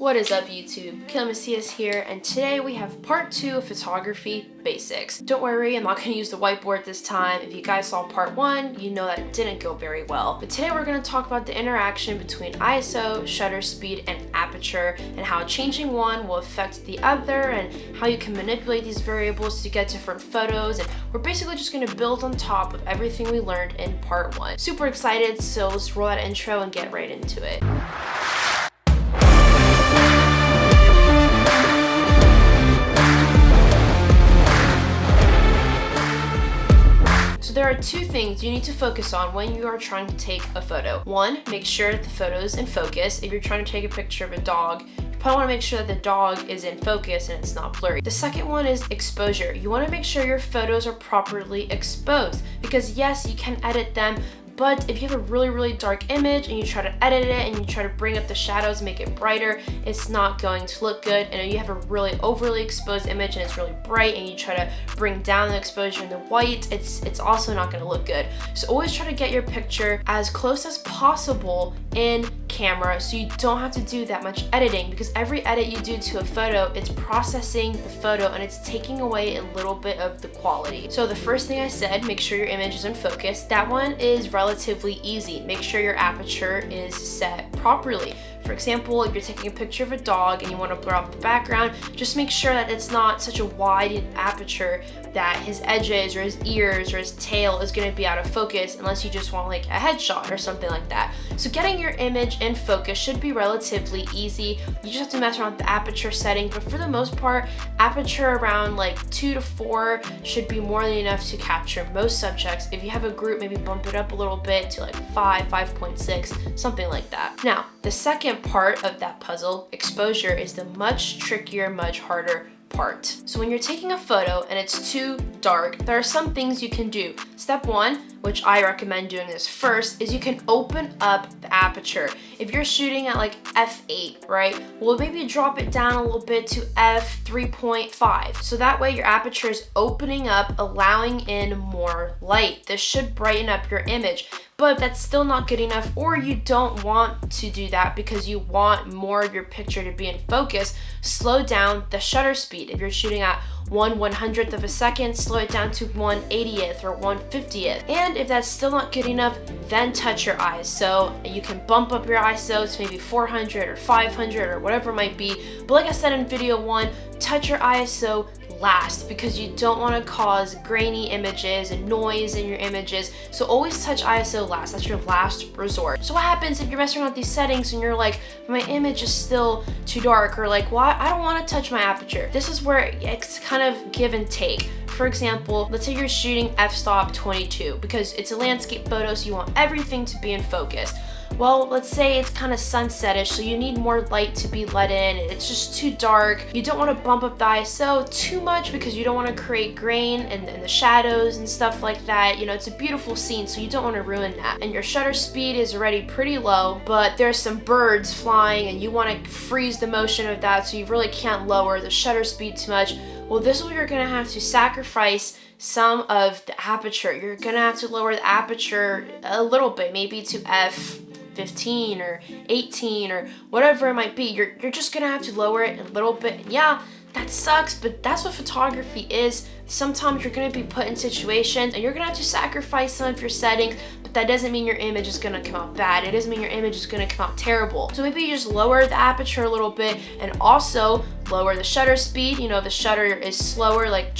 What is up, YouTube? Katelyn Macias here, and today we have part 2 of photography basics. Don't worry, I'm not going to use the whiteboard this time. If you guys saw part 1, you know that it didn't go very well. But today we're going to talk about the interaction between ISO, shutter speed, and aperture, and how changing one will affect the other, and how you can manipulate these variables to get different photos. And we're basically just going to build on top of everything we learned in part 1. Super excited, so let's roll that intro and get right into it. So there are 2 things you need to focus on when you are trying to take a photo. 1, make sure that the photo is in focus. If you're trying to take a picture of a dog, you probably want to make sure that the dog is in focus and it's not blurry. The second one is exposure. You want to make sure your photos are properly exposed, because yes, you can edit them, but if you have a really dark image and you try to edit it and you try to bring up the shadows, make it brighter, it's not going to look good. And if you have a really overly exposed image and it's really bright and you try to bring down the exposure and the white, it's also not going to look good. So always try to get your picture as close as possible in camera so you don't have to do that much editing, because every edit you do to a photo, it's processing the photo and it's taking away a little bit of the quality. So the first thing I said, make sure your image is in focus. That one is relatively easy. Make sure your aperture is set properly. For example, if you're taking a picture of a dog and you want to blur out the background, just make sure that it's not such a wide aperture that his edges or his ears or his tail is going to be out of focus, unless you just want like a headshot or something like that. So getting your image in focus should be relatively easy. You just have to mess around with the aperture setting, but for the most part, aperture around like 2 to 4 should be more than enough to capture most subjects. If you have a group, maybe bump it up a little bit to like 5, 5.6, something like that. Now, the second part of that puzzle, exposure, is the much trickier, much harder part. So when you're taking a photo and it's too dark, there are some things you can do. Step 1, which I recommend doing this first, is you can open up the aperture. If you're shooting at like f8, right? Well, maybe drop it down a little bit to f3.5. So that way your aperture is opening up, allowing in more light. This should brighten up your image. But if that's still not good enough, or you don't want to do that because you want more of your picture to be in focus, slow down the shutter speed. If you're shooting at 1/100th of a second, slow it down to 1/80th or 1/50th. And if that's still not good enough, then touch your ISO. You can bump up your ISO to maybe 400 or 500 or whatever it might be. But like I said in video 1, touch your ISO last, because you don't want to cause grainy images and noise in your images. So always touch ISO last. That's your last resort. So what happens if you're messing around with these settings and you're like, my image is still too dark, or like, well, I don't want to touch my aperture. This is where it's kind of give and take. For example, let's say you're shooting f-stop 22 because it's a landscape photo, so you want everything to be in focus. Well, let's say it's kind of sunsetish, so you need more light to be let in, and it's just too dark. You don't want to bump up the ISO too much because you don't want to create grain and the shadows and stuff like that. You know, it's a beautiful scene, so you don't want to ruin that. And your shutter speed is already pretty low, but there's some birds flying and you want to freeze the motion of that, so you really can't lower the shutter speed too much. Well, this is where you're going to have to sacrifice some of the aperture. You're going to have to lower the aperture a little bit, maybe to f15 or 18 or whatever it might be. You're just gonna have to lower it a little bit. And yeah, that sucks, but that's what photography is. Sometimes you're gonna be put in situations and you're gonna have to sacrifice some of your settings, but that doesn't mean your image is gonna come out bad. It doesn't mean your image is gonna come out terrible. So maybe you just lower the aperture a little bit, and also lower the shutter speed. You know, if the shutter is slower, like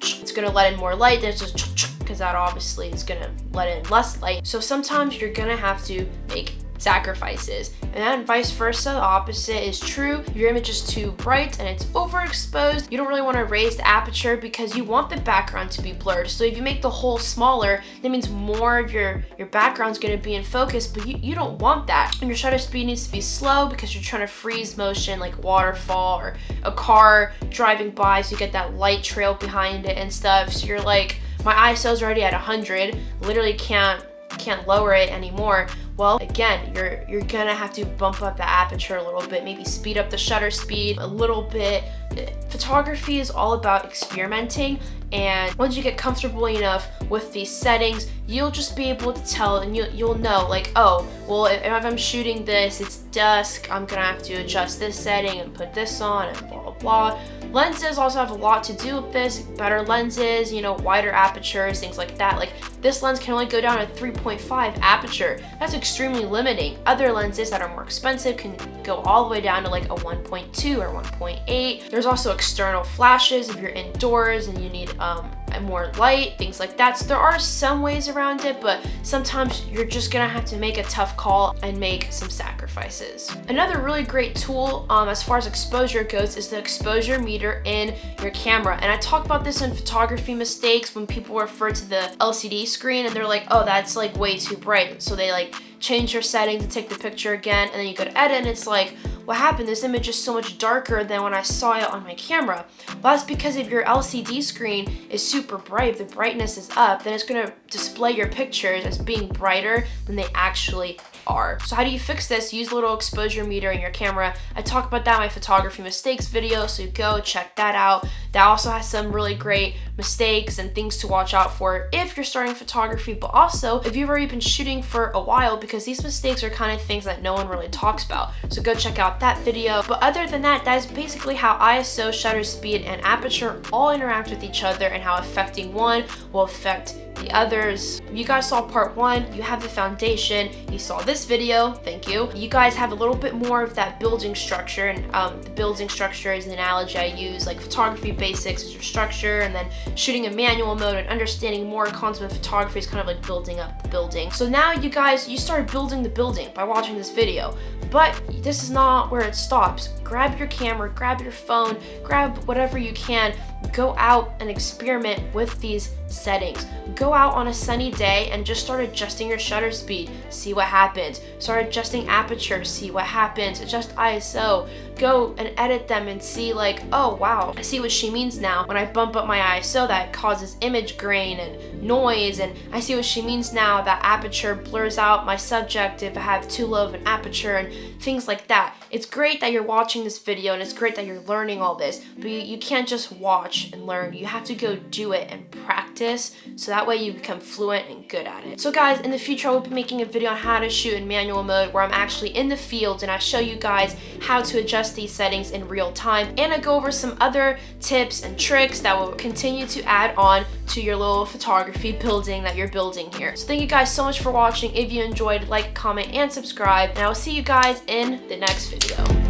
it's gonna let in more light, then it's just because that obviously is gonna let in less light. So sometimes you're gonna have to make sacrifices, and then vice versa, the opposite is true. If your image is too bright and it's overexposed, you don't really want to raise the aperture because you want the background to be blurred. So if you make the hole smaller, that means more of your background's going to be in focus, but you don't want that. And your shutter speed needs to be slow because you're trying to freeze motion like waterfall or a car driving by, so you get that light trail behind it and stuff. So you're like, my ISO's already at 100, literally can't lower it anymore. Well, again, you're gonna have to bump up the aperture a little bit, maybe speed up the shutter speed a little bit. Photography is all about experimenting, and once you get comfortable enough with these settings, you'll just be able to tell, and you'll know, like, oh, well, if I'm shooting this, it's dusk, I'm gonna have to adjust this setting and put this on and blah, blah, blah. Lenses also have a lot to do with this. Better lenses, you know, wider apertures, things like that. Like, this lens can only go down to 3.5 aperture. That's extremely limiting. Other lenses that are more expensive can go all the way down to like a 1.2 or 1.8. There's also external flashes if you're indoors and you need more light, things like that. So there are some ways around it, but sometimes you're just gonna have to make a tough call and make some sacrifices. Another really great tool as far as exposure goes is the exposure meter in your camera. And I talk about this in photography mistakes when people refer to the LCD screen and they're like, oh, that's like way too bright. So they like change your setting to take the picture again, and then you go to edit and it's like, what happened? This image is so much darker than when I saw it on my camera. Well, that's because if your LCD screen is super bright, if the brightness is up, then it's gonna display your pictures as being brighter than they actually are. So how do you fix this? Use a little exposure meter in your camera. I talk about that in my photography mistakes video, so go check that out. That also has some really great mistakes and things to watch out for if you're starting photography, but also if you've already been shooting for a while, because these mistakes are kind of things that no one really talks about. So go check out that video. But other than that, that is basically how ISO, shutter speed, and aperture all interact with each other and how affecting one will affect the others. You guys saw part 1, you have the foundation. You saw this video, thank you. You guys have a little bit more of that building structure, and the building structure is an analogy I use. Like, photography basics is your structure, and then shooting in manual mode and understanding more concept of photography is kind of like building up the building. So now you guys, you started building the building by watching this video, but this is not where it stops. Grab your camera, grab your phone, grab whatever you can, go out and experiment with these settings. Go out on a sunny day and just start adjusting your shutter speed, see what happens. Start adjusting aperture, see what happens. Adjust ISO. Go and edit them and see, like, oh wow, I see what she means now. When I bump up my ISO, that causes image grain and noise, and I see what she means now, that aperture blurs out my subject if I have too low of an aperture, and things like that. It's great that you're watching this video and it's great that you're learning all this, but you can't just watch and learn. You have to go do it and practice, so that way you become fluent and good at it. So guys, in the future I will be making a video on how to shoot in manual mode where I'm actually in the field and I show you guys how to adjust these settings in real time, and I go over some other tips and tricks that will continue to add on to your little photography building that you're building here. So thank you guys so much for watching. If you enjoyed, like, comment, and subscribe, and I will see you guys in the next video.